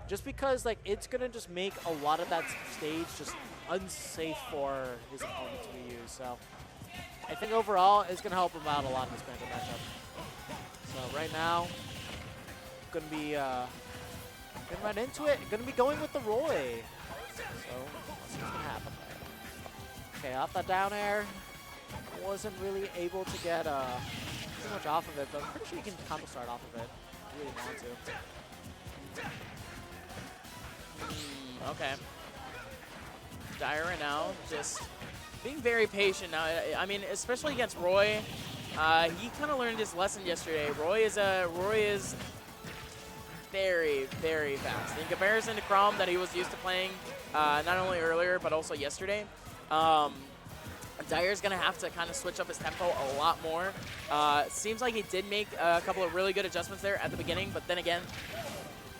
just because like it's gonna just make a lot of that stage just unsafe for his opponent to be used. So I think overall it's gonna help him out a lot in this Banjo matchup. So right now, gonna be getting right into it. Gonna be going with the Roy. So let's see what's gonna happen there. Okay, off that down air. Wasn't really able to get too much off of it, but I'm pretty sure you can combo start off of it if you really want to. Okay. Dyer right now just being very patient now. I mean, especially against Roy, he kind of learned his lesson yesterday. Roy is very, very fast in comparison to Crom that he was used to playing not only earlier but also yesterday. Dyer's going to have to kind of switch up his tempo a lot more. Seems like he did make a couple of really good adjustments there at the beginning, but then again,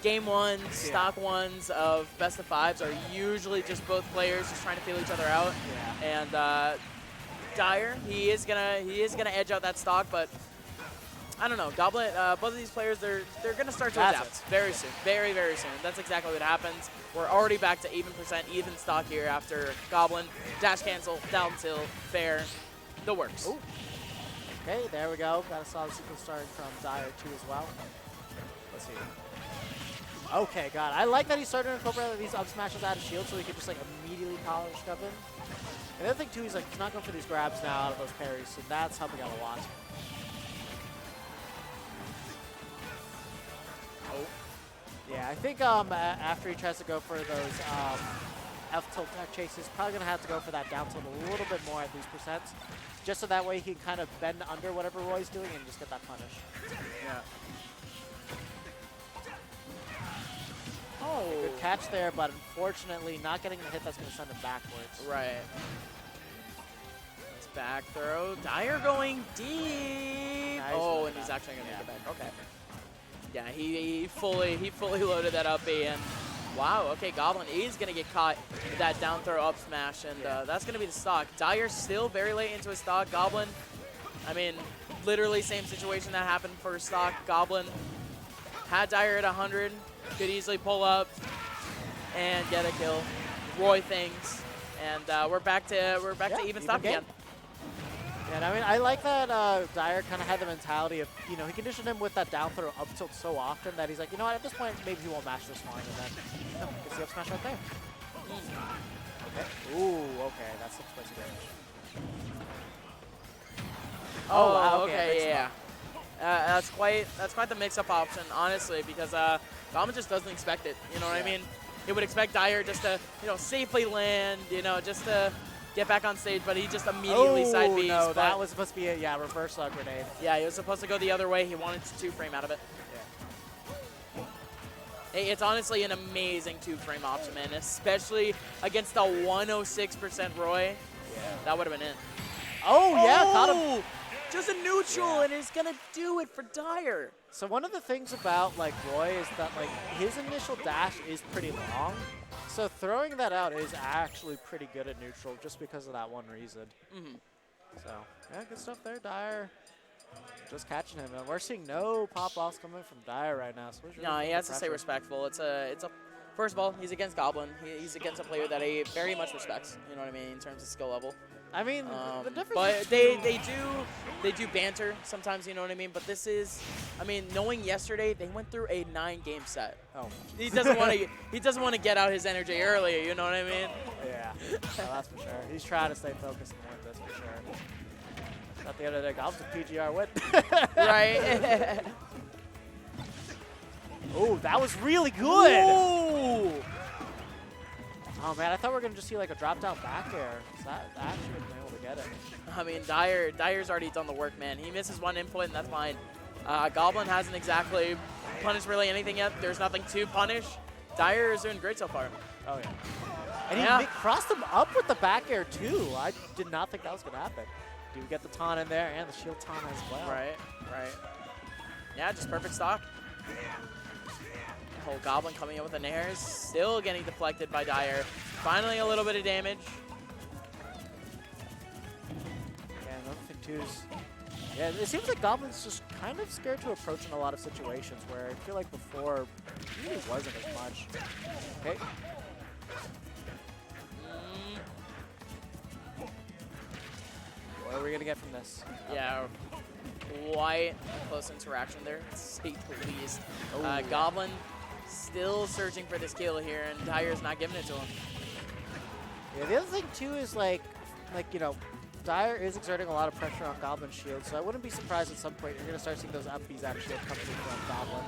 game ones, stock ones of best of fives are usually just both players just trying to feel each other out. Yeah. And Dyer, he is gonna edge out that stock, but I don't know. Goblin, both of these players, they're gonna start to adapt very soon, very, very soon. That's exactly what happens. We're already back to even percent, even stock here after Goblin, dash cancel, down tilt, fair, the works. Ooh. Okay, there we go. Got a solid sequence starting from Dyer too as well. Let's see. Okay, got it. I like that he started to incorporate these up smashes out of shield so he could just like immediately polish up in. And the other thing too, he's like not going for these grabs now out of those parries, so that's helping out a lot. Oh. Yeah, I think after he tries to go for those F tilt chases, probably gonna have to go for that down tilt a little bit more at these percents, just so that way he can kind of bend under whatever Roy's doing and just get that punish. Yeah. Oh. Good catch there, but unfortunately not getting the hit that's going to send him backwards. Right. It's back throw. Dyer going deep. Nice. Oh, and he's actually going to make it back. Okay. Yeah, he fully loaded that up B, and wow, okay, Goblin is going to get caught with that down throw up smash, and that's going to be the stock. Dyer still very late into his stock. Goblin, I mean, literally same situation that happened for stock. Goblin had Dyer at 100. Could easily pull up and get a kill. Roy things, and we're back to even stock again. Yeah, and I mean, I like that Dyer kind of had the mentality of, you know, he conditioned him with that down throw up tilt so often that he's like, you know what, at this point, maybe he won't mash this line, and then, you know, gets the up smash right there. Okay. Ooh, okay, that's some spicy damage. Oh, wow, okay, yeah. That's quite the mix-up option, honestly, because Goblin just doesn't expect it. You know what I mean? He would expect Dyer just to, you know, safely land, you know, just to get back on stage, but he just immediately side Bs. No, that was supposed to be a reverse grenade. Yeah, he was supposed to go the other way. He wanted to two-frame out of it. Yeah. It's honestly an amazing two-frame option, man, especially against the 106% Roy. Yeah. That would have been it. Oh, yeah, caught him. Just a neutral, and he's going to do it for Dyer. So one of the things about like Roy is that like his initial dash is pretty long. So throwing that out is actually pretty good at neutral just because of that one reason. So yeah, good stuff there, Dyer. Just catching him, and we're seeing no pop offs coming from Dyer right now. So no, he has to stay respectful. It's a first of all, he's against Goblin. He's against a player that he very much respects. You know what I mean in terms of skill level. I mean, the difference. But they do banter sometimes. You know what I mean. But this is, I mean, knowing yesterday they went through a 9-game set. Oh. He doesn't want to get out his energy earlier. You know what I mean? Yeah, no, that's for sure. He's trying to stay focused and win this for sure. At the end of the day, Goblin's a PGR win. Right. Oh, that was really good. Ooh. Oh man, I thought we were gonna just see like a drop down back air. So that actually would have been able to get it. I mean, Dyer's already done the work, man. He misses one input, and that's fine. Goblin hasn't exactly punished really anything yet. There's nothing to punish. Dyer is doing great so far. Oh yeah. And he crossed him up with the back air too. I did not think that was gonna happen. Do we get the taunt in there and the shield taunt as well? Right. Yeah, just perfect stock. Whole Goblin coming in with an air, still getting deflected by Dyer. Finally a little bit of damage. Yeah, another thing too is Yeah, it seems like Goblin's just kind of scared to approach in a lot of situations where I feel like before he really wasn't as much. Okay. What are we gonna get from this? Yeah, quite a close interaction there, to say the least. Yeah. Goblin still searching for this kill here, and Dyer's not giving it to him. Yeah, the other thing too is like you know, Dyer is exerting a lot of pressure on Goblin's shield, so I wouldn't be surprised at some point you're gonna start seeing those up Bs actually come through from Goblin.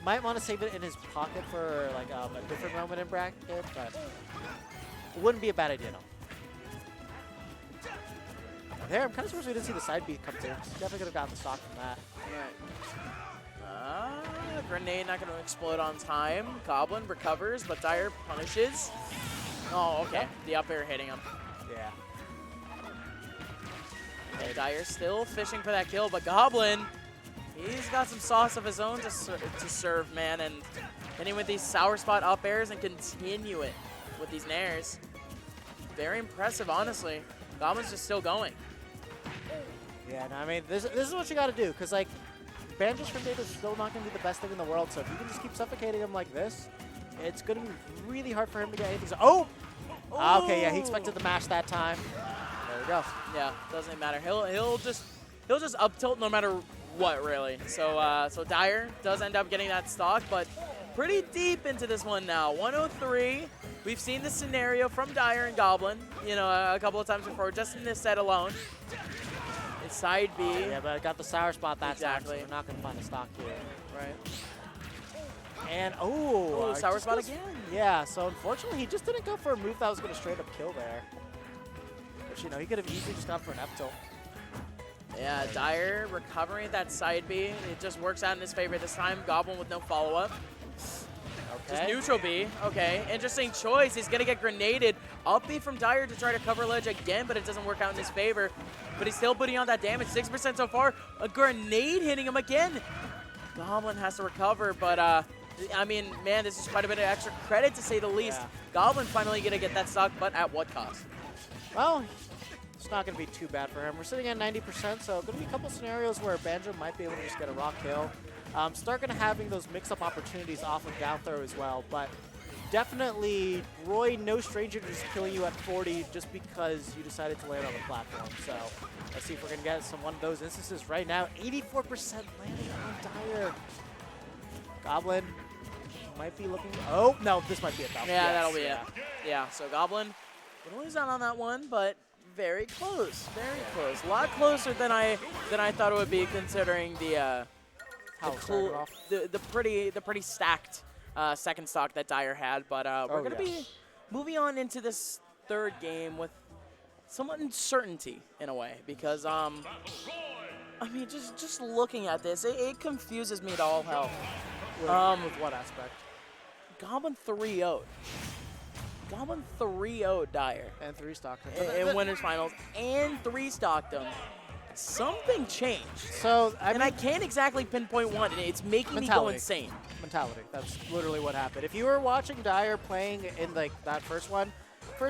Might want to save it in his pocket for like a different moment in bracket, but it wouldn't be a bad idea, no. There, I'm kind of surprised we didn't see the side B come through. Definitely could have gotten the stock from that. Right. Grenade not going to explode on time. Goblin recovers, but Dyer punishes. Oh, okay. Yep. The up air hitting him. Yeah. And Dyer still fishing for that kill, but Goblin, he's got some sauce of his own to serve, man. And hitting with these sour spot up airs and continue it with these nairs. Very impressive, honestly. Goblin's just still going. Yeah, no, I mean, this is what you got to do, because, like, Banjo's grenade is still not going to be the best thing in the world, so if you can just keep suffocating him like this, it's going to be really hard for him to get anything. Oh! Okay, yeah, he expected the mash that time. There we go. Yeah, doesn't matter. He'll just up tilt no matter what, really. So so Dyer does end up getting that stock, but pretty deep into this one now. 103. We've seen this scenario from Dyer and Goblin, you know, a couple of times before, just in this set alone. It's side B. Yeah, but I got the sour spot that time, so Exactly. we're not going to find a stock here. Right. And, Sour spot again. Yeah, so unfortunately, he just didn't go for a move that was going to straight up kill there. Which, you know, he could have easily just gone for an F tilt. Yeah, Dyer recovering that side B. It just works out in his favor this time. Goblin with no follow-up. Just neutral B. Okay, interesting choice. He's going to get grenaded. Up B from Dyer to try to cover ledge again, but it doesn't work out in his favor. But he's still putting on that damage. 6% so far. A grenade hitting him again. Goblin has to recover, but I mean, man, this is quite a bit of extra credit to say the least. Yeah. Goblin finally going to get that stock, but at what cost? Well, it's not going to be too bad for him. We're sitting at 90%, so going to be a couple scenarios where Banjo might be able to just get a raw kill. Start going to having those mix-up opportunities off of down throw as well, but definitely Roy, no stranger to just killing you at 40 just because you decided to land on the platform. So let's see if we're going to get one of those instances right now. 84% landing on Dyer. Goblin might be looking. Oh, no, this might be a foul. Yeah, yes, that'll be it. Yeah, so Goblin gonna lose out on that one, but very close, very close. A lot closer than I thought it would be, considering the pretty stacked second stock that Dyer had. But we're gonna be moving on into this third game with some uncertainty in a way, because I mean, just looking at this, it confuses me to all hell. With what aspect? Goblin 3-0'd. Goblin 3-0'd Dyer. And 3-stocked in winners finals, and 3-stocked him. Something changed. So I can't exactly pinpoint one. It's making me go insane. Mentality. That's literally what happened. If you were watching Dyer playing in like that first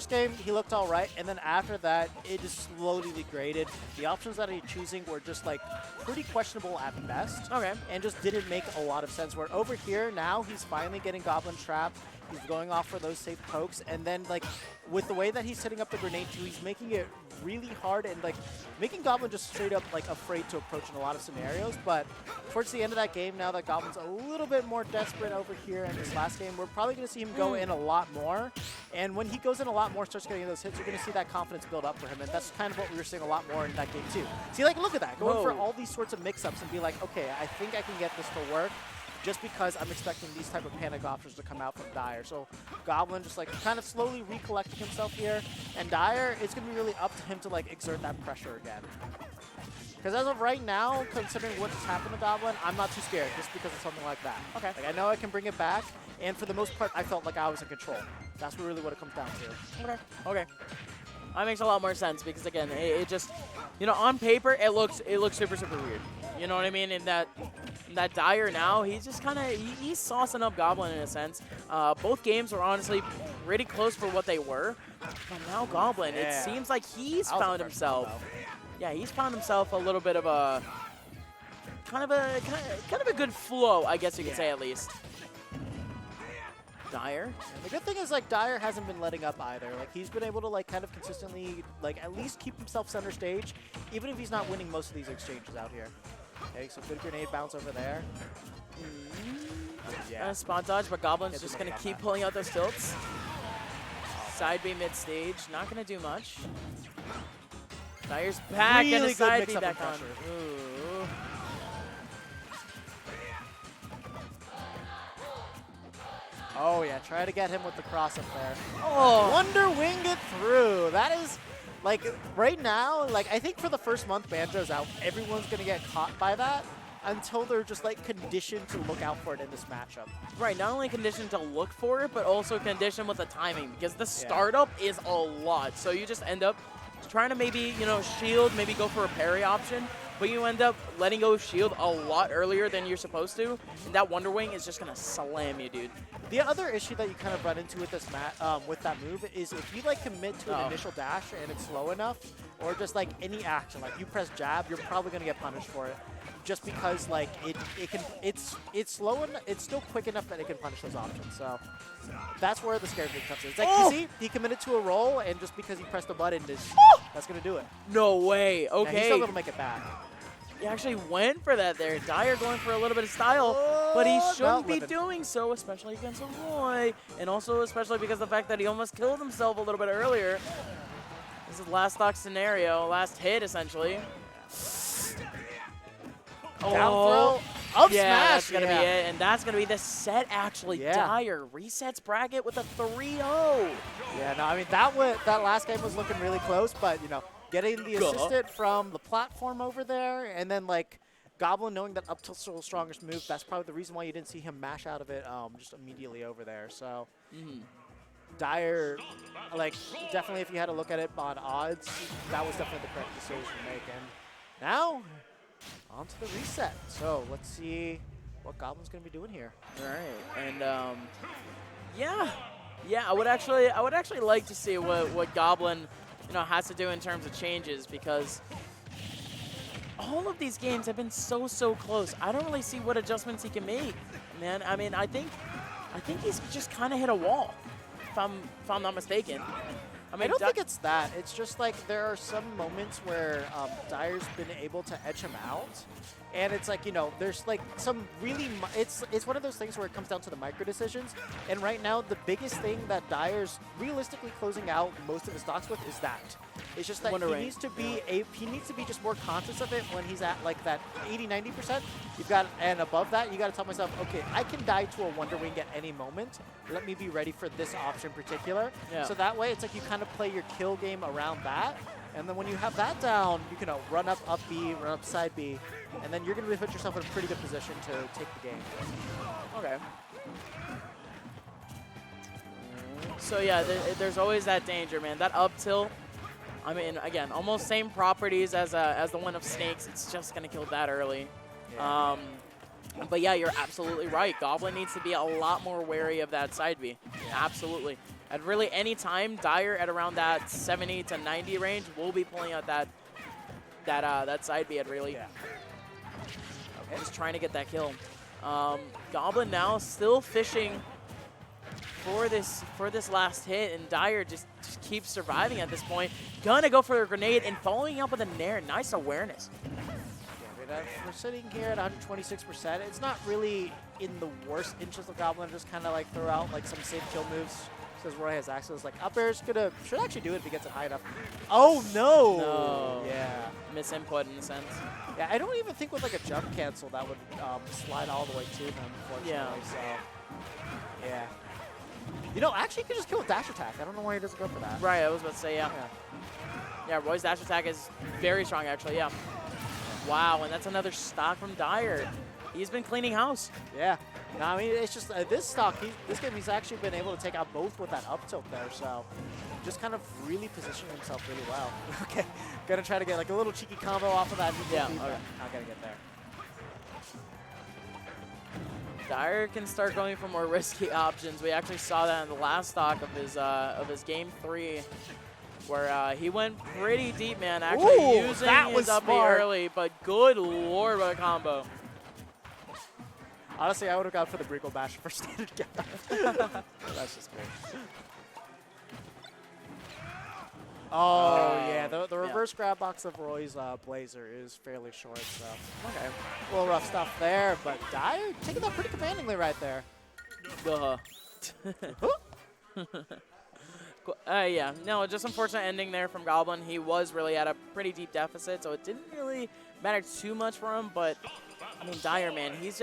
game, he looked all right, and then after that, it just slowly degraded. The options that he's choosing were just like pretty questionable at best. Okay. And just didn't make a lot of sense. Where over here now, he's finally getting Goblin trapped. He's going off for those safe pokes, and then like with the way that he's setting up the grenade too, he's making it really hard and like making Goblin just straight up like afraid to approach in a lot of scenarios. But towards the end of that game, now that Goblin's a little bit more desperate over here in this last game, we're probably going to see him go in a lot more. And when he goes in a lot more, starts getting those hits, you're going to see that confidence build up for him. And that's kind of what we were seeing a lot more in that game too. See, like, look at that. Going for all these sorts of mix-ups and be like, okay, I think I can get this to work, just because I'm expecting these type of panic options to come out from Dyer. So Goblin just like kind of slowly recollecting himself here, and Dyer, it's going to be really up to him to like exert that pressure again. Because as of right now, considering what just happened to Goblin, I'm not too scared just because of something like that. Okay. Like, I know I can bring it back, and for the most part, I felt like I was in control. That's really what it comes down to. Okay. Okay. That makes a lot more sense, because again, it just, you know, on paper, it looks super, super weird. You know what I mean? In that Dyer now, he's just kind of, he's saucing up Goblin in a sense. Both games were honestly pretty close for what they were. But now Goblin, it seems like he's found himself Yeah, he's found himself a little bit of a kind of a good flow, I guess you could say at least. Dyer. And the good thing is, like, Dyer hasn't been letting up either. Like, he's been able to, like, kind of consistently, like, at least keep himself center stage, even if he's not winning most of these exchanges out here. Okay, so good grenade bounce over there. Yeah. Spot dodge, but Goblin's just going to keep pulling out those tilts. Side B mid stage, not going to do much. Dyer's back and a side B back on. Ooh. Oh, yeah, try to get him with the cross up there. Oh. Wonder Wing it through. That is, like, right now, like, I think for the first month Banjo's out, everyone's going to get caught by that until they're just, like, conditioned to look out for it in this matchup. Right, not only conditioned to look for it, but also conditioned with the timing, because the startup is a lot. So you just end up trying to maybe, you know, shield, maybe go for a parry option, but you end up letting go of shield a lot earlier than you're supposed to, and that Wonder Wing is just going to slam you, dude. The other issue that you kind of run into with this with that move is if you like commit to an initial dash and it's slow enough, or just like any action, like you press jab, you're probably going to get punished for it, just because like it's slow and it's still quick enough that it can punish those options. So that's where the scary thing comes in. It's like you see, he committed to a roll, and just because he pressed the button, that's going to do it. No way. Okay. Yeah, he's still going to make it back. He actually went for that there. Dyer going for a little bit of style, but he shouldn't be doing so, especially against a Roy, and also especially because of the fact that he almost killed himself a little bit earlier. This is last stock scenario, last hit essentially. Down throw, up yeah, smash. That's gonna be it, and that's gonna be the set actually. Dyer resets bracket with a 3-0. Yeah, no, I mean that last game was looking really close, but you know, getting the assistant from the platform over there, and then like Goblin knowing that up tilt's still the strongest move, that's probably the reason why you didn't see him mash out of it just immediately over there. So Dyer, like, definitely if you had to look at it on odds, that was definitely the correct decision to make. And now, on to the reset. So let's see what Goblin's going to be doing here. All right, and yeah, I would actually like to see what Goblin, you know, has to do in terms of changes, because all of these games have been so close. I don't really see what adjustments he can make, man. I mean, I think he's just kind of hit a wall, if I'm not mistaken. I mean, I don't think it's that. It's just like there are some moments where Dyer's been able to edge him out, and it's like, you know, there's like some really it's one of those things where it comes down to the micro decisions. And right now, the biggest thing that Dyer's realistically closing out most of his stocks with is that. It's just that he needs to be just more conscious of it when he's at like that 80-90%. You've got, and above that, you got to tell myself, okay, I can die to a Wonder Wing at any moment. Let me be ready for this option in particular. Yeah. So that way, it's like you kind of play your kill game around that. And then when you have that down, you can run up B, run up side B, and then you're going to put yourself in a pretty good position to take the game. Okay. So yeah, there's always that danger, man. That up tilt, I mean, again, almost same properties as the one of Snakes. It's just going to kill that early. Yeah. But yeah, you're absolutely right. Goblin needs to be a lot more wary of that side B. Yeah. Absolutely. At really any time, Dyer at around that 70 to 90 range will be pulling out that side B at really. Yeah. Okay. Just trying to get that kill. Goblin now still fishing for this last hit, and Dyer just keeps surviving at this point. Gonna go for a grenade and following up with a nair. Nice awareness. Yeah, we're sitting here at 126%. It's not really in the worst interest of Goblin. Just kind of like throw out like some safe kill moves. Says Roy has access. Like up air should actually do it if he gets it high enough. Oh no! No. Yeah. Misinput in a sense. Yeah, I don't even think with like a jump cancel that would slide all the way to him, unfortunately. Yeah. So yeah. You know, actually, he could just kill with dash attack. I don't know why he doesn't go for that. Right, I was about to say, yeah. Yeah, Roy's dash attack is very strong, actually, yeah. Wow, and that's another stock from Dyer. He's been cleaning house. Yeah. No, I mean, it's just this stock, this game, he's actually been able to take out both with that up tilt there. So just kind of really positioning himself really well. Okay. Gonna try to get like a little cheeky combo off of that. Yeah, okay. Not gonna get there. Dyer can start going for more risky options. We actually saw that in the last stock of his game 3. where he went pretty deep, man. Actually Ooh, using that his was up B smart. early, but good lord, what a combo. Honestly, I would have gone for the Brickle Bash for standard gap. That's just great. Oh, yeah. The reverse grab box of Roy's Blazer is fairly short, so. Okay. A little rough stuff there, but Dyer taking that pretty commandingly right there. Yeah, no, just unfortunate ending there from Goblin. He was really at a pretty deep deficit, so it didn't really matter too much for him, but I mean, Dyer, man, he's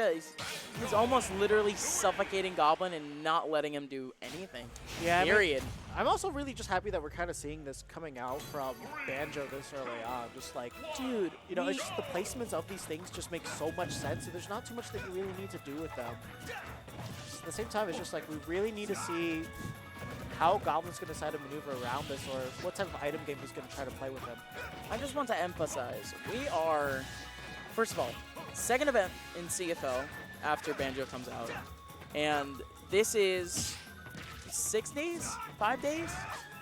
almost literally suffocating Goblin and not letting him do anything. Yeah, period. I mean, I'm also really just happy that we're kind of seeing this coming out from Banjo this early on. Just like, dude, you know, it's just the placements of these things just make so much sense, and there's not too much that you really need to do with them. Just at the same time, it's just like we really need to see how Goblin's going to decide to maneuver around this, or what type of item game he's going to try to play with him. I just want to emphasize, we are, first of all, second event in CFL after Banjo comes out. And this is 6 days, 5 days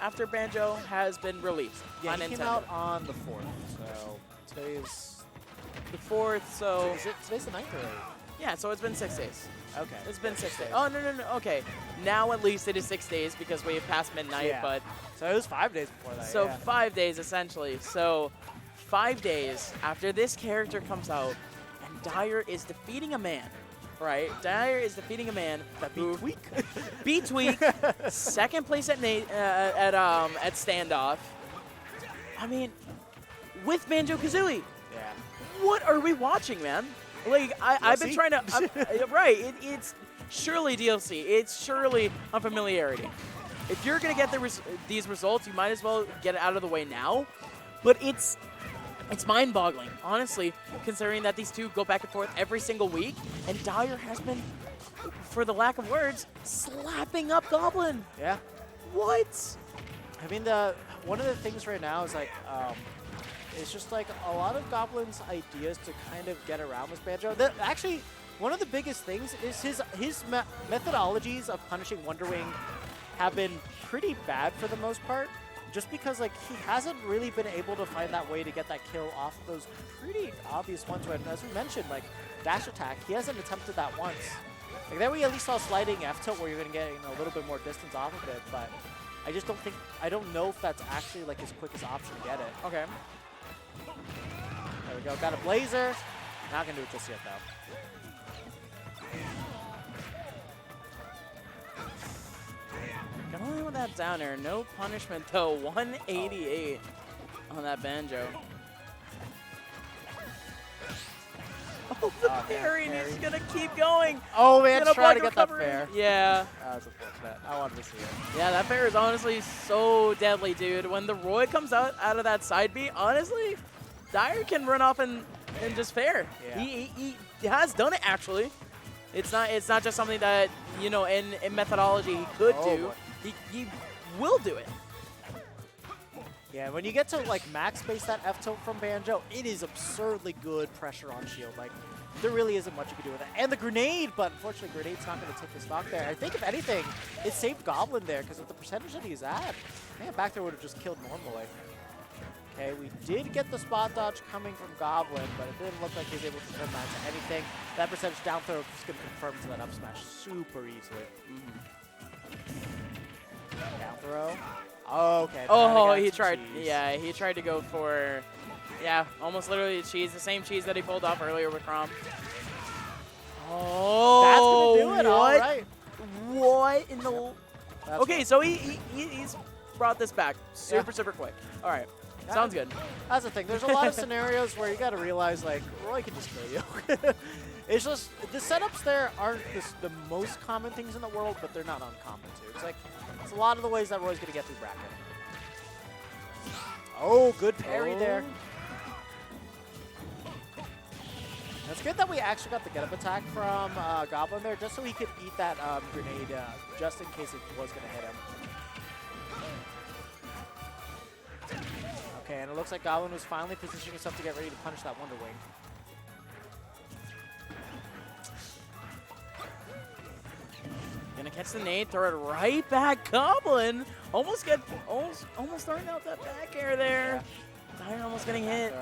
after Banjo has been released. Yeah, on he Nintendo. came out on the 4th, so today is The 4th, so... today's the 9th or 8th? Yeah, so it's been 6 days. Okay. It's been 6 days. Oh, no, okay. Now at least it is 6 days because we have passed midnight, Yeah. but... So it was 5 days before that, So yeah. 5 days, essentially. So 5 days after this character comes out, and Dyer is defeating a man, right? Dyer is defeating a man That who... beat Tweak. Beat Tweak, second place at standoff. I mean, with Banjo Kazooie. Yeah. What are we watching, man? Like, I've been DLC? trying to... right, it's surely DLC. It's surely unfamiliarity. If you're going to get these results, you might as well get it out of the way now. But it's mind-boggling, honestly, considering that these two go back and forth every single week. And Dyer has been, for the lack of words, slapping up Goblin. Yeah. What? I mean, one of the things right now is like, it's just like a lot of Goblin's ideas to kind of get around this Banjo. Actually, one of the biggest things is his methodologies of punishing Wonderwing have been pretty bad for the most part. Just because like he hasn't really been able to find that way to get that kill off of those pretty obvious ones. When, as we mentioned, like dash attack, he hasn't attempted that once. Like there we at least saw sliding F tilt where you're gonna get a little bit more distance off of it, but I just don't know if that's actually like his quickest option to get it. Okay. There we go. Got a Blazer. Not going to do it just yet, though. Going with that down air. No punishment, though. 188 on that Banjo. Oh, the parry. And he's going to keep going. Oh, man. Gonna Try to block get that recovery. fair. Yeah. That was unfortunate. I wanted to see it. Yeah, that fair is honestly so deadly, dude. When the Roy comes out of that side B, honestly, Dyer can run off and just fair. Yeah. He has done it, actually. It's not just something that, you know, in methodology he could do. Boy. He will do it. Yeah, when you get to like max space that F tilt from Banjo, it is absurdly good pressure on shield. Like there really isn't much you can do with it. And the grenade, but unfortunately Grenade's not going to take the stock there. I think if anything, it saved Goblin there because of the percentage that he's at. Man, back there would have just killed normally. Okay, we did get the spot dodge coming from Goblin, but it didn't look like he was able to turn that into anything. That percentage down throw is going to confirm to that up smash super easily. Down throw. Oh, okay. Oh, he tried. Yeah, he tried to go for, yeah, almost literally the cheese, the same cheese that he pulled off earlier with Crom. Oh, that's gonna do it. All right. What in the? That's Okay, so he's brought this back super quick. All right, sounds good. That's the thing. There's a lot of scenarios where you got to realize like Roy can just kill you. It's just the setups there aren't the most common things in the world, but they're not uncommon too. It's like it's a lot of the ways that Roy's gonna get through bracket. Oh, good parry there. It's good that we actually got the get-up attack from Goblin there, just so he could eat that grenade, just in case it was going to hit him. Okay, and it looks like Goblin was finally positioning himself to get ready to punish that Wonder Wing. gonna catch the nade, throw it right back. Goblin almost throwing out that back air there. Dyer almost getting hit.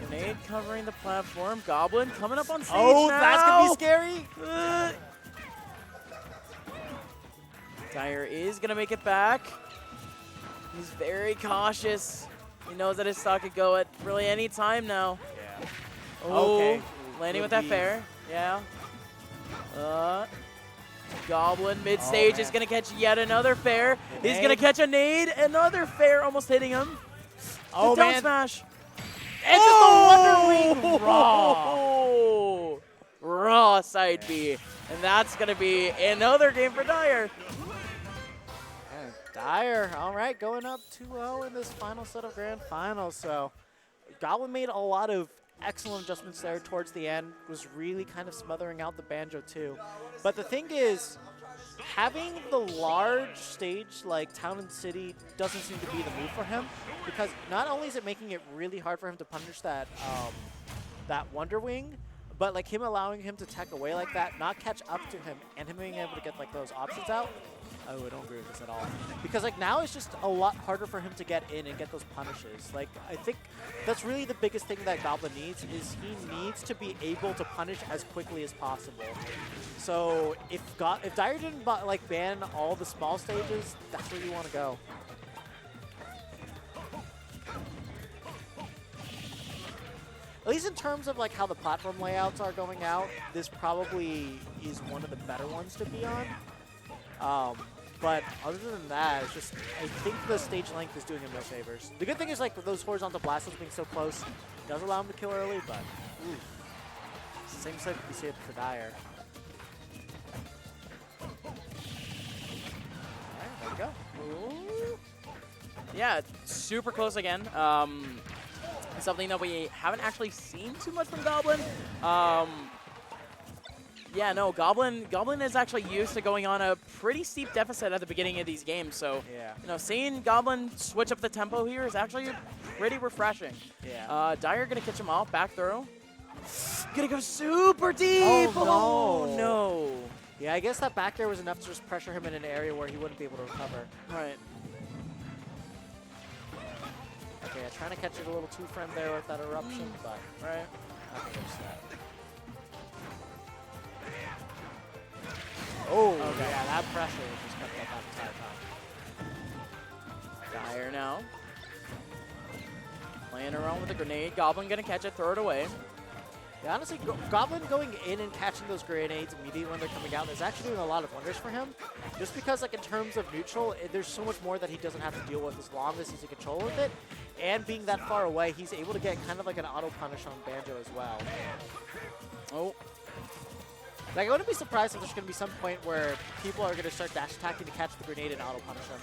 Grenade covering the platform. Goblin coming up on stage now. That's gonna be scary. Dyer is gonna make it back. He's very cautious. He knows that his stock could go at really any time now. Yeah. Oh, Okay. landing with that fair. Yeah. Goblin mid-stage is going to catch yet another fair. He's going to catch a nade. Another fair almost hitting him. Oh, down man. smash. And just a Wonder Wing raw. Oh, raw side B. And that's going to be another game for Dyer. And Dyer, all right, going up 2-0 in this final set of Grand Finals. So Goblin made a lot of excellent adjustments there towards the end, was really kind of smothering out the Banjo too. But the thing is, having the large stage like Town and City doesn't seem to be the move for him, because not only is it making it really hard for him to punish that that Wonder Wing, but like him allowing him to tech away like that, not catch up to him, and him being able to get like those options out. Oh, I don't agree with this at all. Because like now it's just a lot harder for him to get in and get those punishes. Like I think that's really the biggest thing that Goblin needs, is he needs to be able to punish as quickly as possible. So if Dyer didn't like ban all the small stages, that's where you want to go. At least in terms of like how the platform layouts are going out, this probably is one of the better ones to be on. But other than that, it's just, I think the stage length is doing him no favors. The good thing is like those horizontal blasters being so close does allow him to kill early, but same side you see it for Dyer. Alright, there we go. Ooh. Yeah, super close again. Something that we haven't actually seen too much from Goblin. Yeah, no, Goblin is actually used to going on a pretty steep deficit at the beginning of these games. So, you know, seeing Goblin switch up the tempo here is actually pretty refreshing. Yeah. Dyer gonna catch him off, back throw. Gonna go super deep. Oh, no. Yeah, I guess that back there was enough to just pressure him in an area where he wouldn't be able to recover. Right. Okay, yeah, trying to catch it a little too friend there with that eruption, but Right. not gonna use that. Oh, okay. Yeah, that pressure was just kept up that entire time. Dyer now. Playing around with the grenade. Goblin gonna catch it, throw it away. Yeah, honestly, Goblin going in and catching those grenades immediately when they're coming out is actually doing a lot of wonders for him. Just because, like, in terms of neutral, there's so much more that he doesn't have to deal with as long as he's in control with it. And being that far away, he's able to get kind of like an auto punish on Banjo as well. Oh. Like, I wouldn't be surprised if there's going to be some point where people are going to start dash attacking to catch the grenade and auto punish him.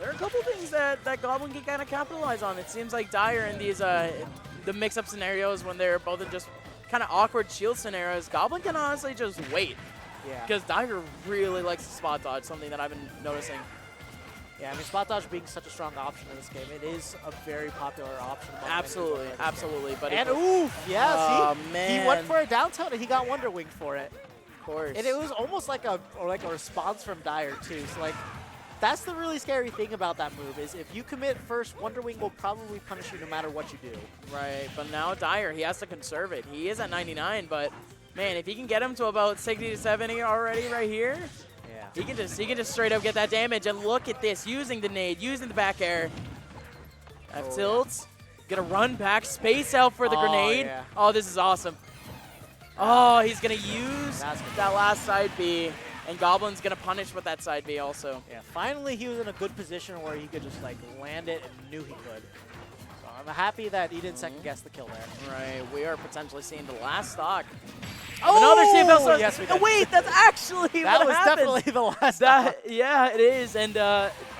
There are a couple things that Goblin can kind of capitalize on. It seems like Dyer in these the mix-up scenarios when they're both in just kind of awkward shield scenarios, Goblin can honestly just wait. Yeah. Because Dyer really likes to spot dodge, something that I've been noticing. Yeah, I mean, spot dodge being such a strong option in this game, it is a very popular option. Absolutely, absolutely. But and oof, yeah, see, man. he went for a down tilt and he got Wonder Wing for it. Of course. And it was almost like a response from Dyer too. So like, that's the really scary thing about that move, is if you commit first, Wonder Wing will probably punish you no matter what you do. Right, but now Dyer, he has to conserve it. He is at 99, but man, if he can get him to about 60 to 70 already right here, he can just straight up get that damage. And look at this, using the nade, using the back air. F tilts, gonna run back, space out for the grenade. Yeah. Oh, this is awesome. Oh, he's gonna use that last side B, and Goblin's gonna punish with that side B also. Yeah, finally he was in a good position where he could just like land it and knew he could. So I'm happy that he didn't second guess the kill there. Right, we are potentially seeing the last stock. Oh, another CFL start. Yes, we did. Wait, that's actually that what was happened. definitely the last stock. Yeah, it is, and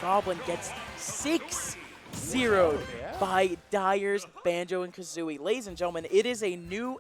Goblin gets 6-0'd by Dyer's Banjo and Kazooie. Ladies and gentlemen, it is a new